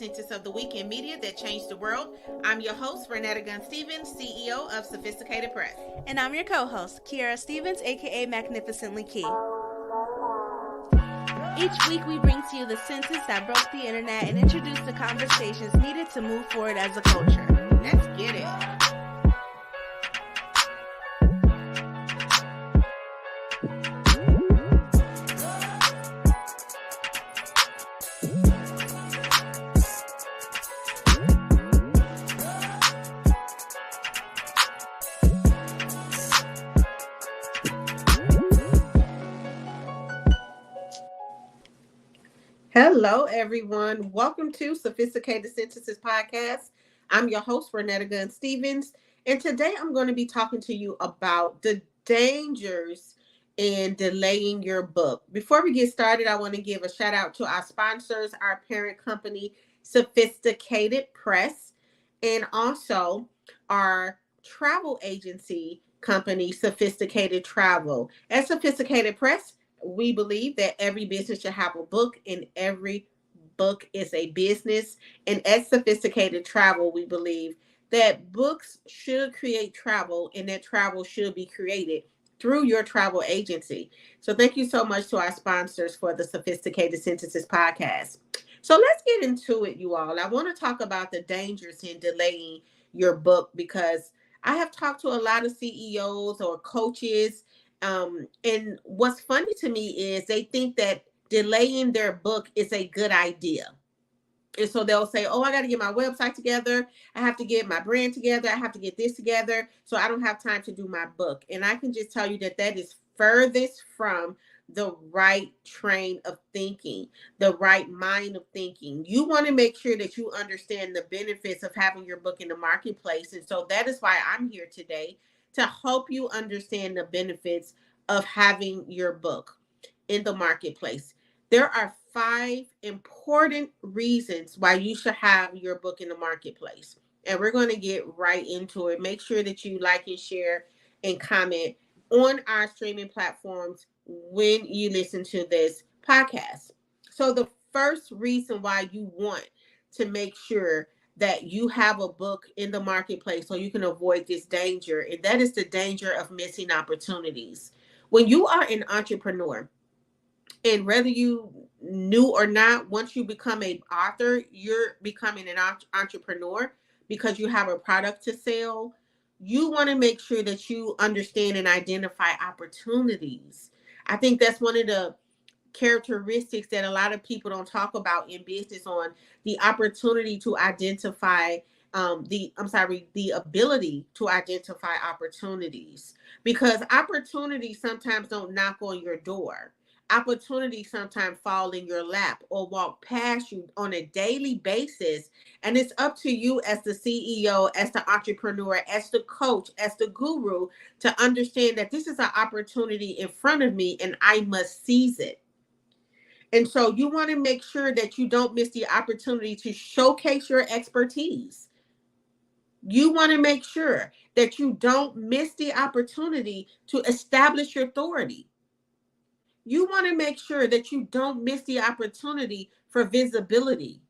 Scientist of the Week in media that changed the world. I'm your host, Renetta Gunn-Stevens, CEO of Sophisticated Press. And I'm your co-host, Kiara Stevens, aka Magnificently Key. Each week we bring to you the sentence that broke the internet and introduce the conversations needed to move forward as a culture. Let's get it. Hello, everyone. Welcome to Sophisticated Sentences Podcast. I'm your host, Renetta Gunn-Stevens, and today I'm going to be talking to you about the dangers in delaying your book. Before we get started, I want to give a shout out to our sponsors, our parent company, Sophisticated Press, and also our travel agency company, Sophisticated Travel. At Sophisticated Press, we believe that every business should have a book, and every book is a business. And at Sophisticated Travel, we believe that books should create travel, and that travel should be created through your travel agency. So thank you so much to our sponsors for the Sophisticated Sentences Podcast. So let's get into it, you all. I want to talk about the dangers in delaying your book, because I have talked to a lot of CEOs or coaches. And what's funny to me is they think that delaying their book is a good idea. And so they'll say, oh, I got to get my website together. I have to get my brand together. I have to get this together. So I don't have time to do my book. And I can just tell you that that is furthest from the right train of thinking, the right mind of thinking. You want to make sure that you understand the benefits of having your book in the marketplace. And so that is why I'm here today, to help you understand the benefits of having your book in the marketplace. There are 5 important reasons why you should have your book in the marketplace. And we're going to get right into it. Make sure that you like and share and comment on our streaming platforms when you listen to this podcast. So the first reason why you want to make sure that you have a book in the marketplace so you can avoid this danger, and that is the danger of missing opportunities. When you are an entrepreneur, and whether you knew or not, once you become an author, you're becoming an entrepreneur because you have a product to sell. You want to make sure that you understand and identify opportunities. I think that's one of the characteristics that a lot of people don't talk about in business, on the opportunity to identify the ability to identify opportunities, because opportunities sometimes don't knock on your door. Opportunities sometimes fall in your lap or walk past you on a daily basis. And it's up to you as the CEO, as the entrepreneur, as the coach, as the guru, to understand that this is an opportunity in front of me and I must seize it. And so you want to make sure that you don't miss the opportunity to showcase your expertise. You want to make sure that you don't miss the opportunity to establish your authority. You want to make sure that you don't miss the opportunity for visibility.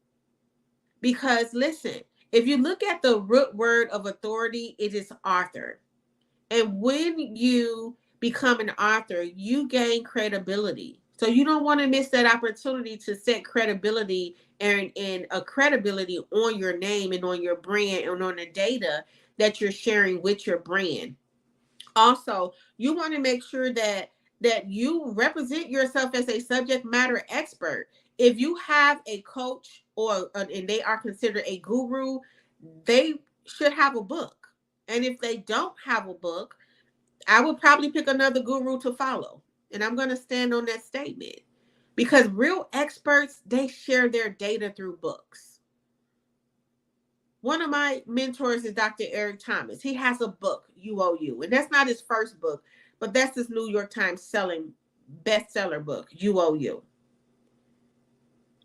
Because listen, if you look at the root word of authority, it is author. And when you become an author, you gain credibility. So you don't want to miss that opportunity to set credibility and a credibility on your name and on your brand and on the data that you're sharing with your brand. Also, you want to make sure that you represent yourself as a subject matter expert. If you have a coach and they are considered a guru, they should have a book. And if they don't have a book, I would probably pick another guru to follow. And I'm going to stand on that statement, because real experts, they share their data through books. One of my mentors is Dr. Eric Thomas. He has a book, UOU. And that's not his first book, but that's his New York Times bestseller book, UOU.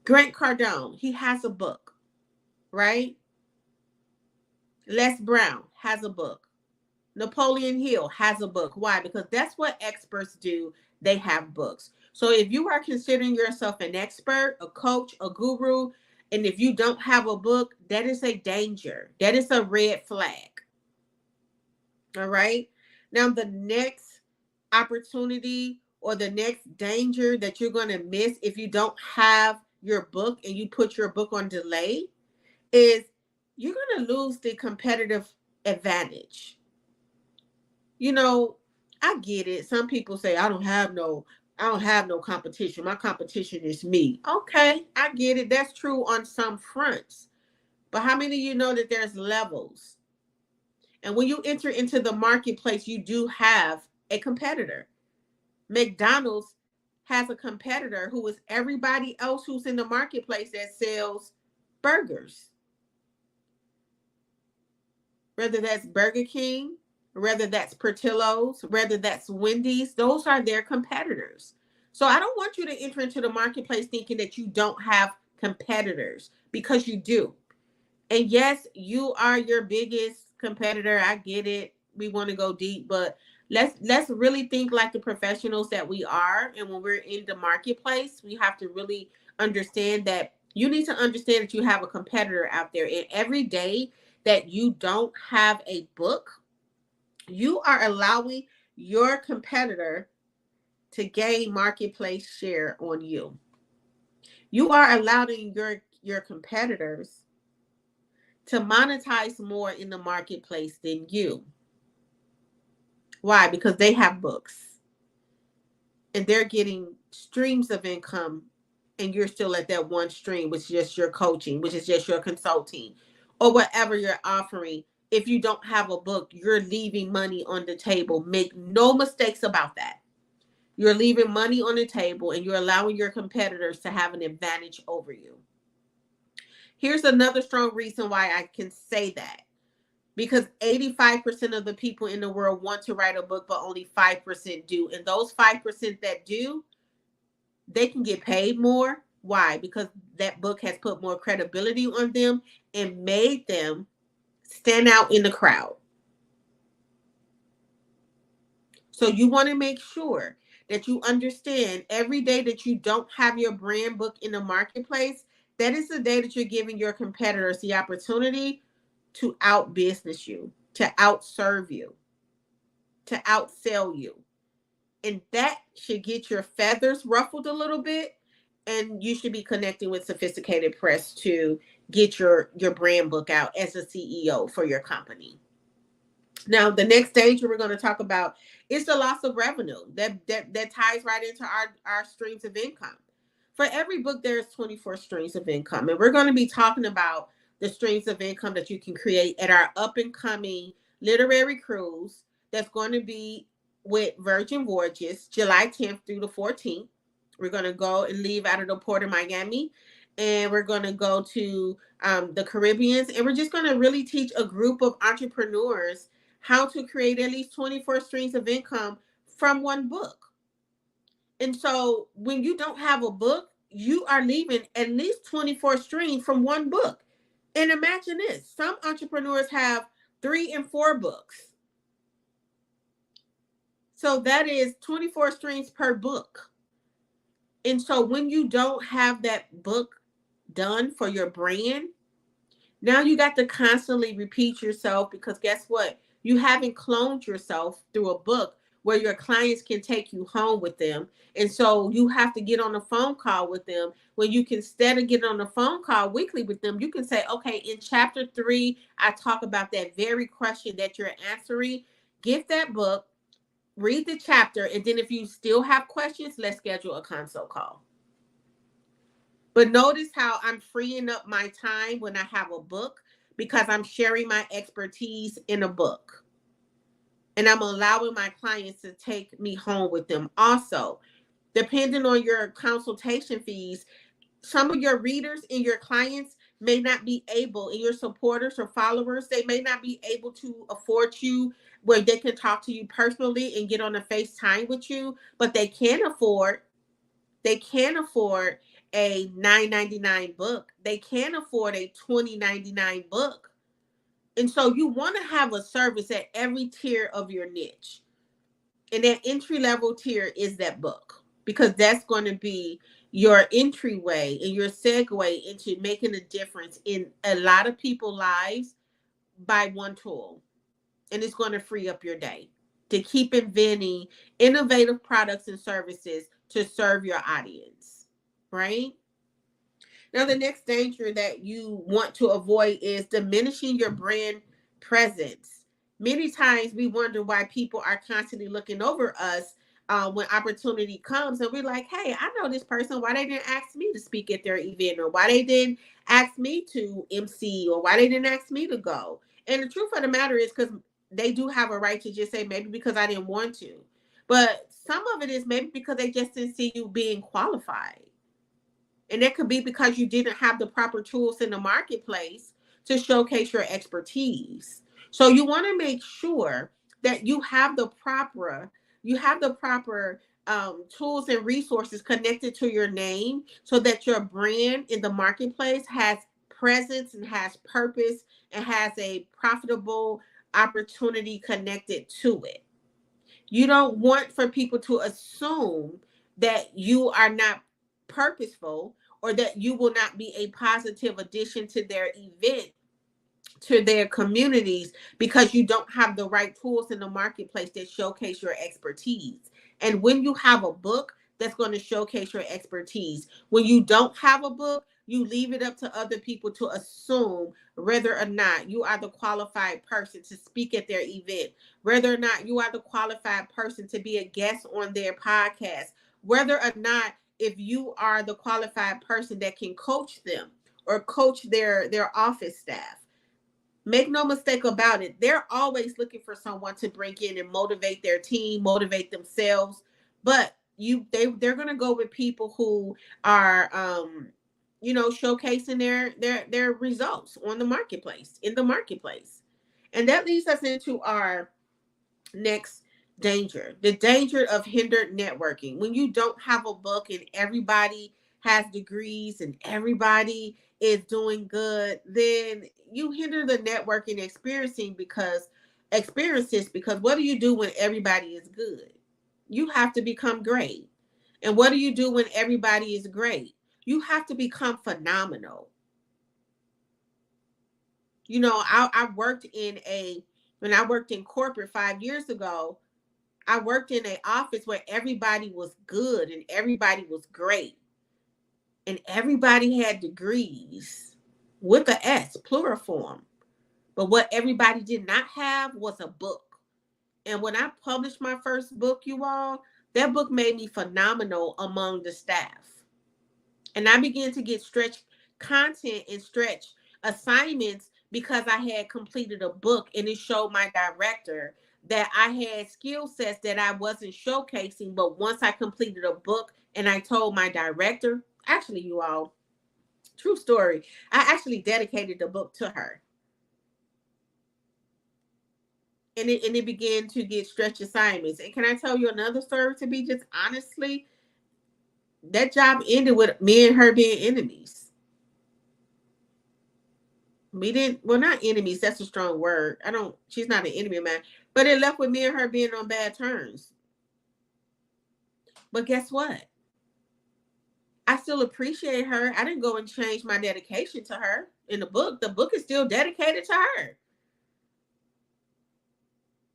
Grant Cardone, he has a book, right? Les Brown has a book. Napoleon Hill has a book. Why? Because that's what experts do. They have books. So if you are considering yourself an expert, a coach, a guru, And if you don't have a book, that is a danger. That is a red flag. All right. Now, the next opportunity or the next danger that you're going to miss if you don't have your book and you put your book on delay is you're going to lose the competitive advantage. You know, I get it. Some people say I don't have no competition. My competition is me. Okay, I get it. That's true on some fronts. But how many of you know that there's levels? And when you enter into the marketplace, you do have a competitor. McDonald's has a competitor who is everybody else who's in the marketplace that sells burgers. Whether that's Burger King, whether that's Portillo's, whether that's Wendy's, those are their competitors. So I don't want you to enter into the marketplace thinking that you don't have competitors, because you do. And yes, you are your biggest competitor. I get it. We want to go deep, but let's really think like the professionals that we are. And when we're in the marketplace, we have to really understand that you need to understand that you have a competitor out there. And every day that you don't have a book, you are allowing your competitor to gain marketplace share on you. You are allowing your competitors to monetize more in the marketplace than you. Why? Because they have books and they're getting streams of income, and you're still at that one stream, which is just your coaching, which is just your consulting, or whatever you're offering. If you don't have a book, you're leaving money on the table. Make no mistakes about that. You're leaving money on the table and you're allowing your competitors to have an advantage over you. Here's another strong reason why I can say that. Because 85% of the people in the world want to write a book, but only 5% do. And those 5% that do, they can get paid more. Why? Because that book has put more credibility on them and made them stand out in the crowd. So you want to make sure that you understand every day that you don't have your brand book in the marketplace, that is the day that you're giving your competitors the opportunity to outbusiness you, to outserve you, to outsell you. And that should get your feathers ruffled a little bit. And you should be connecting with Sophisticated Press to get your brand book out as a CEO for your company. Now, the next danger we're going to talk about is the loss of revenue. That ties right into our streams of income. For every book, there's 24 streams of income. And we're going to be talking about the streams of income that you can create at our up and coming literary cruise that's going to be with Virgin Voyages, July 10th through the 14th. We're going to go and leave out of the port of Miami, and we're going to go to the Caribbean, and we're just going to really teach a group of entrepreneurs how to create at least 24 streams of income from one book. And so when you don't have a book, you are leaving at least 24 streams from one book. And imagine this, some entrepreneurs have 3 and 4 books. So that is 24 streams per book. And so when you don't have that book done for your brand, now you got to constantly repeat yourself, because guess what? You haven't cloned yourself through a book where your clients can take you home with them. And so you have to get on a phone call with them, when you can, instead of getting on a phone call weekly with them, you can say, okay, in chapter 3, I talk about that very question that you're answering. Get that book, read the chapter, and then if you still have questions, let's schedule a consult call. But notice how I'm freeing up my time when I have a book, because I'm sharing my expertise in a book. And I'm allowing my clients to take me home with them. Also, depending on your consultation fees, some of your readers and your clients may not be able, and your supporters or followers, they may not be able to afford you where they can talk to you personally and get on a FaceTime with you, but they can afford a $9.99 book. They can afford a $20.99 book. And so you want to have a service at every tier of your niche. And that entry level tier is that book. because that's going to be your entryway and your segue into making a difference in a lot of people's lives by one tool. And it's going to free up your day to keep inventing innovative products and services to serve your audience, right? Now, the next danger that you want to avoid is diminishing your brand presence. Many times we wonder why people are constantly looking over us when opportunity comes, and we're like, hey, I know this person. Why they didn't ask me to speak at their event, or why they didn't ask me to MC, or why they didn't ask me to go? And the truth of the matter is, because they do have a right to just say, maybe because I didn't want to. But some of it is maybe because they just didn't see you being qualified. And that could be because you didn't have the proper tools in the marketplace to showcase your expertise. So you want to make sure that you have the proper tools and resources connected to your name, so that your brand in the marketplace has presence and has purpose and has a profitable opportunity connected to it. You don't want for people to assume that you are not purposeful, or that you will not be a positive addition to their event, to their communities, because you don't have the right tools in the marketplace that showcase your expertise. And when you have a book that's going to showcase your expertise, when you don't have a book, you leave it up to other people to assume whether or not you are the qualified person to speak at their event, whether or not you are the qualified person to be a guest on their podcast, whether or not if you are the qualified person that can coach them or coach their office staff. Make no mistake about it. They're always looking for someone to bring in and motivate their team, motivate themselves. But they're gonna go with people who are showcasing their results on the marketplace, in the marketplace. And that leads us into our next danger, the danger of hindered networking. When you don't have a book and everybody has degrees and everybody is doing good, then you hinder the networking experiences, because what do you do when everybody is good? You have to become great. And what do you do when everybody is great? You have to become phenomenal. I worked when I worked in corporate 5 years ago, I worked in an office where everybody was good and everybody was great. And everybody had degrees with a S, plural form. But what everybody did not have was a book. And when I published my first book, you all, that book made me phenomenal among the staff. And I began to get stretch content and stretch assignments because I had completed a book, and it showed my director that I had skill sets that I wasn't showcasing. But once I completed a book and I told my director, actually, you all, true story, I actually dedicated the book to her. And it began to get stretch assignments. And can I tell you another story, to be just honestly, that job ended with me and her being enemies. Well, not enemies, that's a strong word. She's not an enemy of mine, but it left with me and her being on bad terms. But guess what? I still appreciate her. I didn't go and change my dedication to her in the book. The book is still dedicated to her.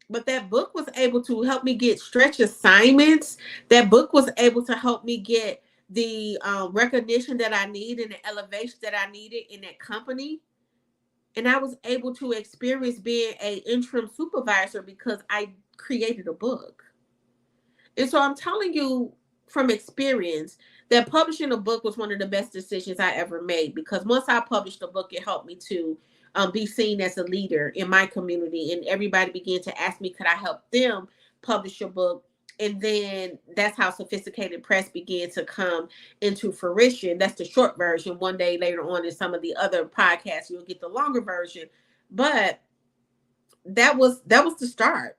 But that book was able to help me get stretch assignments. That book was able to help me get the recognition that I need and the elevation that I needed in that company. And I was able to experience being an interim supervisor because I created a book. And so I'm telling you from experience that publishing a book was one of the best decisions I ever made, because once I published the book, it helped me to be seen as a leader in my community. And everybody began to ask me, could I help them publish a book? And then that's how Sophisticated Press began to come into fruition. That's the short version. One day later on in some of the other podcasts, you'll get the longer version. But that was the start.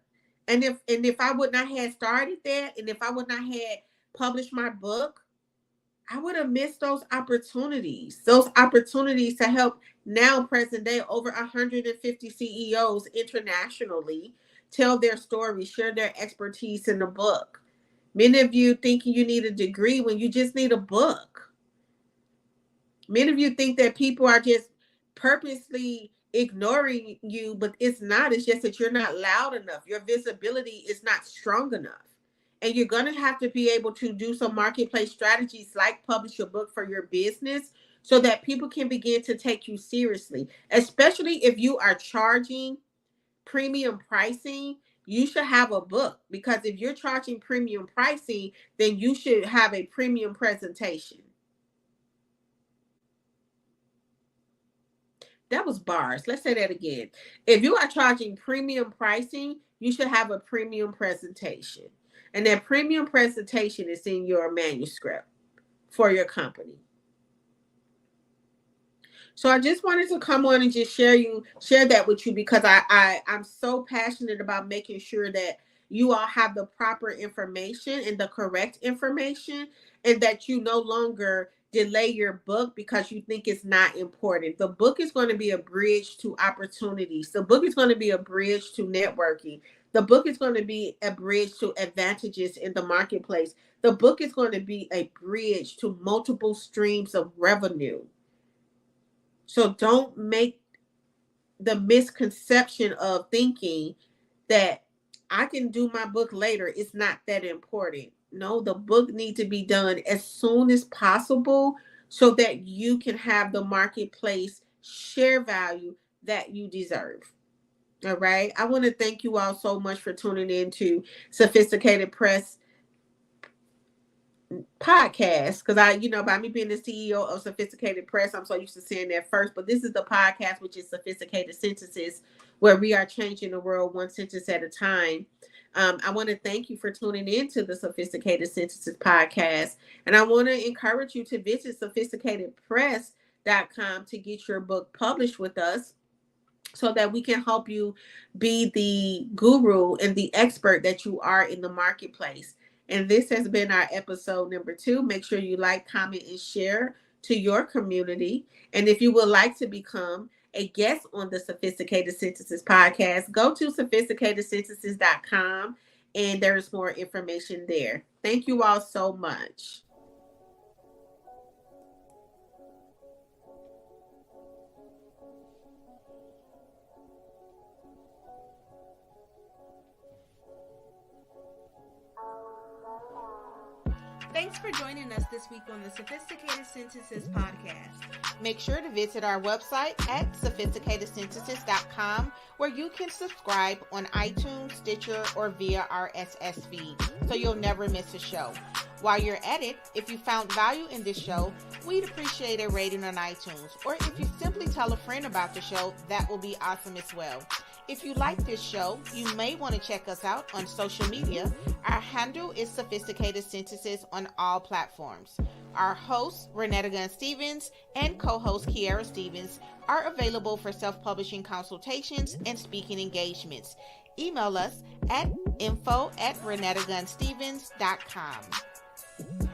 And if I would not have started that, and if I would not have published my book, I would have missed those opportunities to help now present day over 150 CEOs internationally tell their stories, share their expertise in the book. Many of you thinking you need a degree when you just need a book. Many of you think that people are just purposely ignoring you, but it's not. It's just that you're not loud enough. Your visibility is not strong enough. And you're going to have to be able to do some marketplace strategies like publish a book for your business so that people can begin to take you seriously, especially if you are charging premium pricing. You should have a book, because if you're charging premium pricing, then you should have a premium presentation. That was bars. Let's say that again. If you are charging premium pricing, you should have a premium presentation. And that premium presentation is in your manuscript for your company. So I just wanted to come on and just share that with you, because I'm so passionate about making sure that you all have the proper information and the correct information, and that you no longer delay your book because you think it's not important. The book is going to be a bridge to opportunities. The book is going to be a bridge to networking. The book is going to be a bridge to advantages in the marketplace. The book is going to be a bridge to multiple streams of revenue. So don't make the misconception of thinking that I can do my book later. It's not that important. No, the book needs to be done as soon as possible so that you can have the marketplace share value that you deserve. All right. I want to thank you all so much for tuning in to Sophisticated Press podcast, because by me being the CEO of Sophisticated Press, I'm so used to saying that first, but this is the podcast, which is Sophisticated Sentences, where we are changing the world one sentence at a time. I want to thank you for tuning in to the Sophisticated Sentences podcast, and I want to encourage you to visit sophisticatedpress.com to get your book published with us, so that we can help you be the guru and the expert that you are in the marketplace. And this has been our episode number 2. Make sure you like, comment, and share to your community. And if you would like to become a guest on the Sophisticated Sentences podcast, go to sophisticatedsentences.com, and there's more information there. Thank you all so much. Thanks for joining us this week on the Sophisticated Sentences podcast. Make sure to visit our website at sophisticatedsentences.com, where you can subscribe on iTunes, Stitcher, or via RSS feed, so you'll never miss a show. While you're at it, if you found value in this show, we'd appreciate a rating on iTunes, or if you simply tell a friend about the show, that will be awesome as well. If you like this show, you may want to check us out on social media. Our handle is Sophisticated Sentences on all platforms. Our hosts, Renetta Gunn-Stevens, and co-host Kiara Stevens, are available for self-publishing consultations and speaking engagements. Email us at info@renettagunstevens.com.